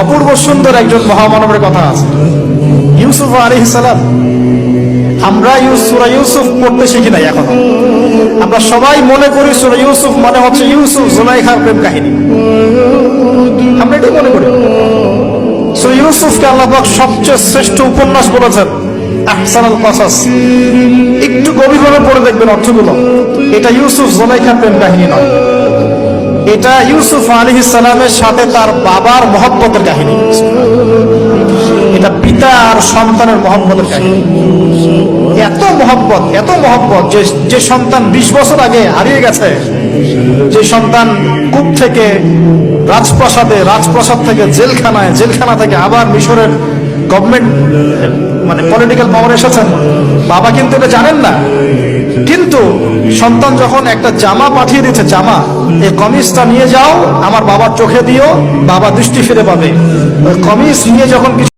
অপূর্ব সুন্দর একজন মহামানবের কথা আছে, ইউসুফ আলাইহিস সালাম। আমরা সূরা ইউসুফ পড়তে শিখি নাই এখনো। আমরা সবাই মনে করি সূরা ইউসুফ মানে হচ্ছে ইউসুফ জুলাইখার প্রেম কাহিনী, আমরা এটাই মনে করি। সূরা ইউসুফকে আল্লাহ পাক সবচেয়ে শ্রেষ্ঠ উপন্যাস বলেছেন, আহসানুল কসাস। একটু গভীরভাবে পড়ে দেখবেন অর্থগুলো। এটা ইউসুফ জুলাইখার প্রেম কাহিনী নয়, এটা ইউসুফ আলাইহিস সালামের সাথে তার বাবার মহব্বতের কাহিনী। এটা পিতা আর সন্তানের মহব্বতের কাহিনী। এত মহব্বত যে সন্তান 20 বছর আগে হারিয়ে গেছে, যে সন্তান কূপ থেকে রাজপ্রাসাদে, রাজপ্রাসাদ থেকে জেলখানায়, জেলখানা থেকে আবার মিশরের গভর্নমেন্ট মানে পলিটিক্যাল পাওয়ার এসেছেন। বাবা কিন্তু এটা জানেন না, কিন্তু সন্তান যখন একটা জামা পাঠিয়ে দিচ্ছে, জামা, এই কমিজটা নিয়ে যাও আমার বাবার চোখে দিও, বাবা দৃষ্টি ফিরে পাবে। কমিজ নিয়ে যখন